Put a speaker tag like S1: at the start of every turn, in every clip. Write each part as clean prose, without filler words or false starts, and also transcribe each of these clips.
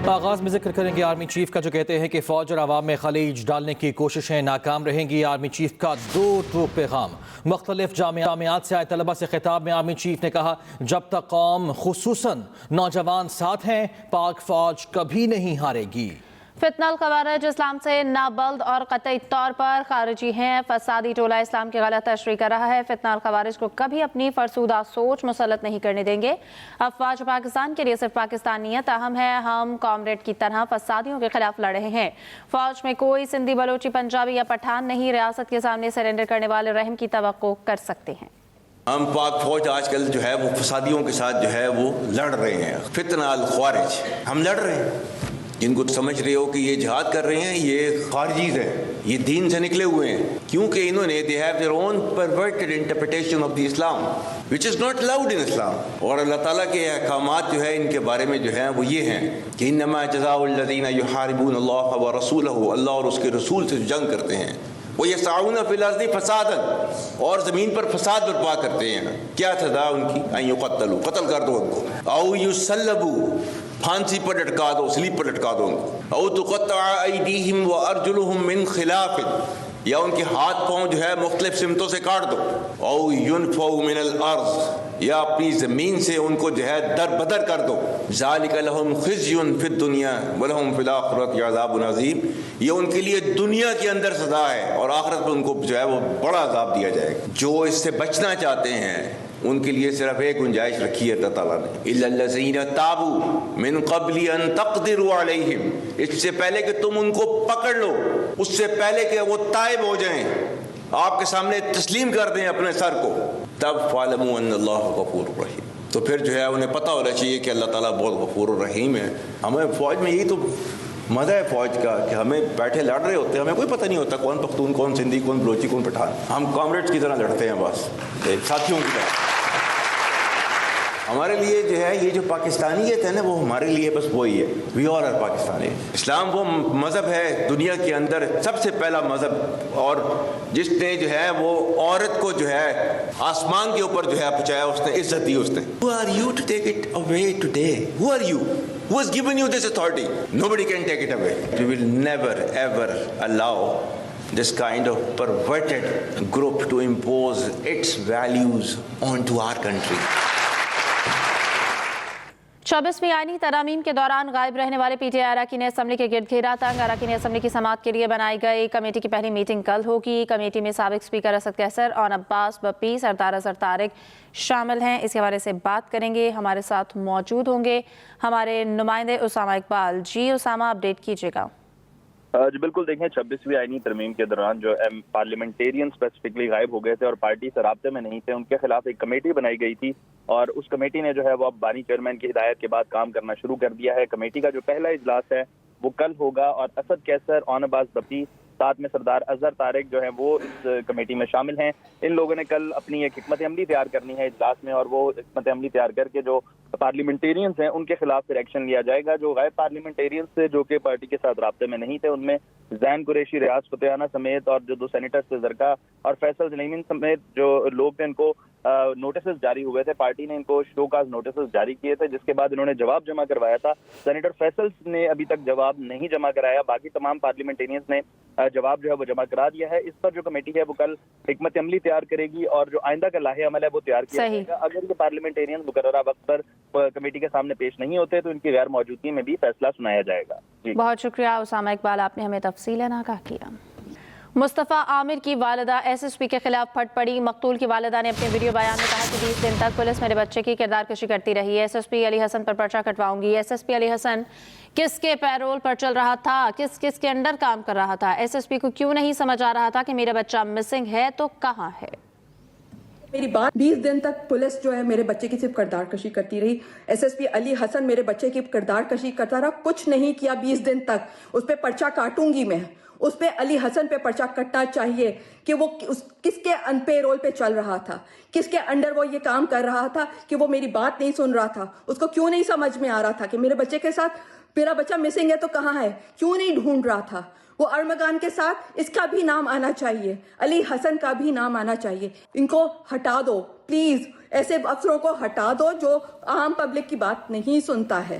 S1: آغاز میں ذکر کریں گے آرمی چیف کا، جو کہتے ہیں کہ فوج اور عوام میں خلیج ڈالنے کی کوششیں ناکام رہیں گی۔ آرمی چیف کا دو ٹوک پیغام۔ مختلف جامعات سے آئے طلبہ سے خطاب میں آرمی چیف نے کہا، جب تک قوم خصوصاً نوجوان ساتھ ہیں، پاک فوج کبھی نہیں ہارے گی۔
S2: فتنہ الخوارج اسلام سے نابلد اور قطعی طور پر خارجی ہیں۔ فسادی ٹولہ اسلام کی غلط تشریح کر رہا ہے۔ فتنہ الخوارج کو کبھی اپنی فرسودہ سوچ مسلط نہیں کرنے دیں گے۔ افواج پاکستان کے لیے صرف پاکستانیت اہم ہے۔ ہم کامریڈ کی طرح فسادیوں کے خلاف لڑ رہے ہیں۔ فوج میں کوئی سندھی، بلوچی، پنجابی یا پٹھان نہیں۔ ریاست کے سامنے سرنڈر کرنے والے رحم کی توقع کر سکتے ہیں۔
S3: ہم پاک فوج آج کل جو ہے وہ فسادیوں کے ساتھ جو ہے وہ لڑ رہے ہیں۔ فتنہ الخوارج ہم لڑ رہے ہیں۔ جن کو سمجھ رہے ہو کہ یہ جہاد کر رہے ہیں، یہ خارجیز ہیں، یہ دین سے نکلے ہوئے ہیں، کیونکہ انہوں نے they have their own perverted interpretation of the Islam which is not allowed in Islam۔ اور اللہ تعالیٰ کے احکامات جو ہے ان کے بارے میں جو ہیں وہ یہ ہیں کہ انما جزاء الذین یحاربون اللہ ورسولہ، اللہ اور اس کے رسول سے جنگ کرتے ہیں، وَيَسْعَوْنَ فِي الْأَرْضِ فَسَادًا، اور زمین پر فساد برپا کرتے ہیں، کیا سزا ان کی؟ أَن يُقَتَّلُوا، قتل کر دو ان کو، أَوْ يُسَلَّبُوا، پھانسی پر لٹکا دو، سلیب پر لٹکا دو ان کو، أَوْ تُقَطَّعَ أَيْدِيهِمْ وَأَرْجُلُهُم مِّن خِلَافٍ، یا ان کے ہاتھ پاؤں جو ہے مختلف سمتوں سے کاٹ دو، أَوْ يُنْفَوْا مِنَ الْأَرْضِ، یا اپنی زمین سے ان کو جو ہے در بدر کر دو، ذَلِكَ لَهُمْ خِزْيٌ فِي الدُّنْيَا وَلَهُمْ فِي الْآخِرَةِ عَذَابٌ عَظِيمٌ، یہ ان کے لیے دنیا کے اندر سزا ہے اور آخرت میں ان کو جو ہے وہ بڑا عذاب دیا جائے گا۔ جو اس سے بچنا چاہتے ہیں ان کے لیے صرف ایک گنجائش رکھی ہے اللہ تعالیٰ نے، إِلَّا الَّذِينَ تَابُوا مِن قَبْلِ أَن تَقْدِرُوا عَلَيْهِمْ، اس سے پہلے کہ تم ان کو پکڑ لو، اس سے پہلے کہ وہ تائب ہو جائیں، آپ کے سامنے تسلیم کر دیں اپنے سر کو، تب فَاعْلَمُوا أَنَّ اللَّهَ غَفُورٌ رَحِيمٌ، تو پھر جو ہے انہیں پتہ ہونا چاہیے کہ اللہ تعالیٰ بہت غفور الرحیم ہے۔ ہمیں فوج میں یہی تو مزہ ہے فوج کا کہ ہمیں بیٹھے لڑ رہے ہوتے ہیں، ہمیں کوئی پتہ نہیں ہوتا کون پختون، کون سندھی، کون بلوچی، کون پٹھان، ہم کامریڈز کی طرح لڑتے ہیں، بس ساتھیوں کی طرح۔ ہمارے لیے جو ہے یہ جو پاکستانیت ہے نا، وہ ہمارے لیے بس وہی ہے، وی آر آر پاکستانی۔ اسلام وہ مذہب ہے دنیا کے اندر سب سے پہلا مذہب، اور جس نے جو ہے وہ عورت کو جو ہے آسمان کے اوپر جو ہے پہنچایا، اس نے عزت دی، اس نے۔ Who are you to take it away today? Who are you? Who has given you this authority? Nobody can take it away. We will never ever allow this kind of perverted group to impose its values onto our country۔
S2: 24ویں آئینی ترامیم کے دوران غائب رہنے والے P T I اراکین assembly کے گرد گھیرا تنگ۔ اراکین اسمبلی کی سماعت کے لیے بنائی گئی کمیٹی کی پہلی میٹنگ کل ہوگی۔ کمیٹی میں سابق اسپیکر اسد قیصر، اون عباس بپی، سردار اظہر طارق شامل ہیں۔ اس حوالے سے بات کریں گے، ہمارے ساتھ موجود ہوں گے ہمارے نمائندے اسامہ اقبال۔ جی اسامہ، اپڈیٹ کیجیے گا۔
S4: جی بالکل، دیکھیں 26ویں آئینی ترمیم کے دوران جو پارلیمنٹیرین اسپیسیفکلی غائب ہو گئے تھے اور پارٹی سے رابطے میں نہیں تھے، ان کے خلاف ایک کمیٹی بنائی گئی تھی، اور اس کمیٹی نے جو ہے وہ اب بانی چیئرمین کی ہدایت کے بعد کام کرنا شروع کر دیا ہے۔ کمیٹی کا جو پہلا اجلاس ہے وہ کل ہوگا، اور اسد قیصر، اون عباس بپی، ساتھ میں سردار اظہر طارق جو ہیں وہ اس کمیٹی میں شامل ہیں۔ ان لوگوں نے کل اپنی ایک حکمت عملی تیار کرنی ہے اجلاس میں، اور وہ حکمت عملی تیار کر کے جو پارلیمنٹیرینز ہیں ان کے خلاف پھر ایکشن لیا جائے گا۔ جو غیر پارلیمنٹیرینز تھے جو کہ پارٹی کے ساتھ رابطے میں نہیں تھے، ان میں زین قریشی، ریاض فتحانہ سمیت، اور جو 2 سینیٹرز تھے زرقا اور فیصل جنیمین سمیت جو لوگ تھے، ان کو نوٹسز جاری ہوئے تھے۔ پارٹی نے ان کو شو کاز نوٹسز جاری کیے تھے، جس کے بعد انہوں نے جواب جمع کروایا تھا۔ سینیٹر فیصل نے ابھی تک جواب نہیں جمع کرایا، باقی تمام پارلیمنٹیرینز نے جواب جو ہے وہ جمع کرا دیا ہے۔ اس پر جو کمیٹی ہے وہ کل حکمت عملی تیار کرے گی، اور جو آئندہ کا لاہے عمل ہے وہ تیار کیا جائے گا۔ اگر یہ پارلیمنٹیرینز مقررہ وقت پر کمیٹی کے سامنے پیش نہیں ہوتے تو ان کی غیر موجودگی میں بھی فیصلہ سنایا جائے گا۔ جی
S2: بہت شکریہ اسامہ اقبال، آپ نے ہمیں تفصیل آگاہ کیا۔ مصطفیٰ عامر کی والدہ ایس ایس پی کے خلاف پھٹ پڑی۔ مقتول کی والدہ نے اپنے ویڈیو بیان میں کہا کہ 20 دن تک پولیس میرے بچے کی کردار کشی کرتی رہی ہے۔ ایس ایس پی علی حسن پر پرچہ کٹواؤں گی۔ ایس ایس پی علی حسن کس کے پیرول پر چل رہا تھا؟ کس کے انڈر کام کر رہا تھا؟ ایس ایس پی کو کیوں نہیں سمجھ آ رہا تھا کہ میرا بچہ مسنگ ہے تو کہاں ہے؟
S5: میری بات 20 دن تک پولیس جو ہے میرے بچے کی صرف کردار کشی کرتی رہی۔ ایس ایس پی علی حسن میرے بچے کی کردار کشی کرتا رہا، کچھ نہیں کیا 20 دن تک۔ اس پہ پرچہ کاٹوں گی میں، اس پہ علی حسن پہ پرچہ کٹنا چاہیے کہ وہ کس کے پے رول پہ چل رہا تھا، کس کے انڈر وہ یہ کام کر رہا تھا کہ وہ میری بات نہیں سن رہا تھا۔ اس کو کیوں نہیں سمجھ میں آ رہا تھا کہ میرے بچے کے ساتھ میرا بچہ مسنگ ہے تو کہاں ہے؟ کیوں نہیں ڈھونڈ رہا تھا؟ وہ ارمغان کے ساتھ اس کا بھی نام آنا چاہیے، علی حسن کا بھی نام آنا چاہیے۔ ان کو ہٹا دو پلیز، ایسے افسروں کو ہٹا دو جو عام پبلک کی بات نہیں سنتا ہے۔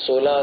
S6: 16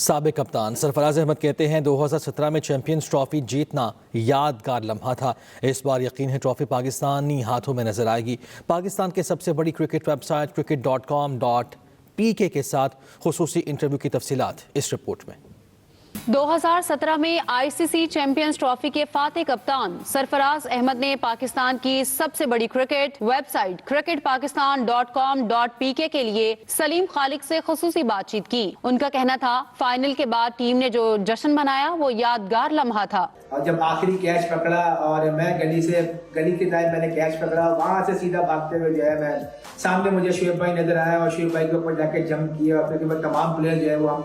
S1: سابق کپتان سرفراز احمد کہتے ہیں 2017 میں چیمپئنز ٹرافی جیتنا یادگار لمحہ تھا. اس بار یقین ہے ٹرافی پاکستانی ہاتھوں میں نظر آئے گی. پاکستان کے سب سے بڑی کرکٹ ویب سائٹ cricket.com.pk کے ساتھ خصوصی انٹرویو کی تفصیلات اس رپورٹ میں.
S7: 2017 میں آئی سی سی چیمپئنز ٹرافی کے فاتح کپتان سرفراز احمد نے پاکستان کی سب سے بڑی کرکٹ ویب سائٹ cricketpakistan.com.pk کے لیے سلیم خالق سے خصوصی بات چیت کی. ان کا کہنا تھا فائنل کے بعد ٹیم نے جو جشن منایا وہ یادگار لمحہ تھا.
S8: اور جب آخری کیچ پکڑا اور میں گلی کے ٹائم میں نے کیچ پکڑا, وہاں سے سیدھا بھاگتے ہوئے جو ہے میں سامنے مجھے شعیب بھائی نظر آیا اور شعیب بھائی کے اوپر جا کے جمپ کیا. پھر تمام پلیئر جو ہے وہ ہم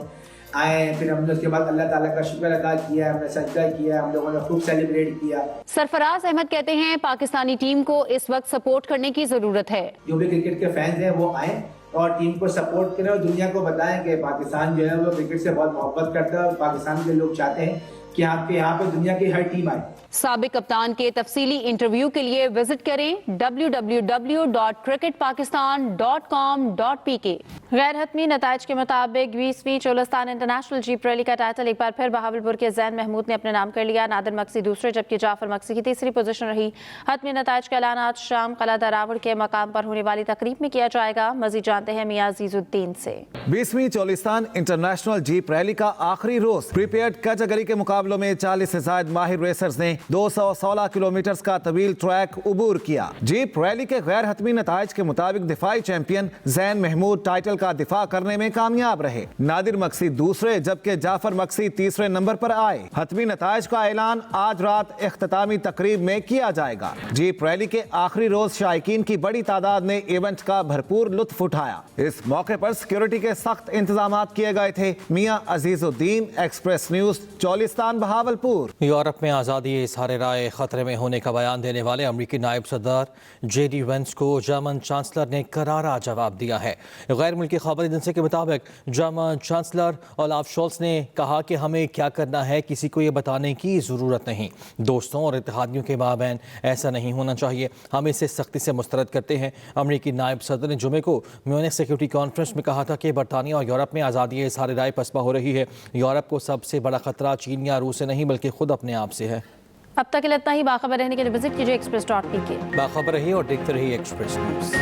S8: آئے, پھر ہم نے اس کے بعد اللہ تعالیٰ کا شکر ادا کیا, ہم نے سجدہ کیا, ہم لوگوں نے خوب سیلیبریٹ کیا.
S7: سرفراز احمد کہتے ہیں پاکستانی ٹیم کو اس وقت سپورٹ کرنے کی ضرورت ہے.
S8: جو بھی کرکٹ کے فینز ہیں وہ آئیں اور ٹیم کو سپورٹ کریں اور دنیا کو بتائیں کہ پاکستان جو ہے وہ کرکٹ سے بہت محبت کرتا ہے اور پاکستان کے لوگ چاہتے ہیں کہ آپ کے یہاں پہ دنیا کی ہر ٹیم آئے.
S7: سابق کپتان کے تفصیلی انٹرویو کے لیے وزٹ کریں www.cricketpakistan.com.pk.
S2: غیر حتمی نتائج کے مطابق 20ویں چولستان انٹرنیشنل جیپ ریلی کا ٹائٹل ایک بار پھر بہاولپور کے زین محمود نے اپنے نام کر لیا. نادر مکسی دوسرے جبکہ جعفر مکسی کی تیسری پوزیشن رہی. حتمی نتائج کا اعلان آج شام قلعہ دراوڑ کے مقام پر ہونے والی تقریب میں کیا جائے گا. مزید جانتے ہیں میاں عزیز الدین سے.
S9: 20ویں چولستان انٹرنیشنل جیپ ریلی کا آخری روز پریپیئرڈ کیٹیگری کے مقابلوں میں 40 سے زائد ماہر ریسرز نے 216 کلومیٹرز کا طویل ٹریک عبور کیا. جیپ ریلی کے غیر حتمی نتائج کے مطابق دفاعی چیمپئن زین محمود ٹائٹل کا دفاع کرنے میں کامیاب رہے. نادر مکسی دوسرے جبکہ جعفر مکسی تیسرے نمبر پر آئے. حتمی نتائج کا اعلان آج رات اختتامی تقریب میں کیا جائے گا. جیپ ریلی کے آخری روز شائقین کی بڑی تعداد نے ایونٹ کا بھرپور لطف اٹھایا. اس موقع پر سیکیورٹی کے سخت انتظامات کیے گئے تھے. میاں عزیز الدین, express news, Cholistan, Bahawalpur.
S1: Europe میں آزادی اظہار رائے خطرے میں ہونے کا بیان دینے والے امریکی نائب صدر جے ڈی وینس کو جرمن چانسلر نے کرارا جواب دیا ہے. غیر ملکی خبر ایجنسی کے مطابق جرمن چانسلر اولاف شولز نے کہا کہ ہمیں کیا کرنا ہے کسی کو یہ بتانے کی ضرورت نہیں. دوستوں اور اتحادیوں کے مابین ایسا نہیں ہونا چاہیے. ہم اسے سختی سے مسترد کرتے ہیں. امریکی نائب صدر نے جمعے کو میونخ سیکیورٹی کانفرنس میں کہا تھا کہ برطانیہ اور یورپ میں آزادی اظہار رائے پسپا ہو رہی ہے. یورپ کو سب سے بڑا خطرہ چین یا روس سے نہیں بلکہ خود اپنے آپ سے ہے.
S2: اب تک کے لیے اتنا ہی. باخبر رہنے کے لیے وزٹ کیجیے express.pk.
S1: باخبر رہیے اور دیکھتے رہیے ایکسپریس نیوز.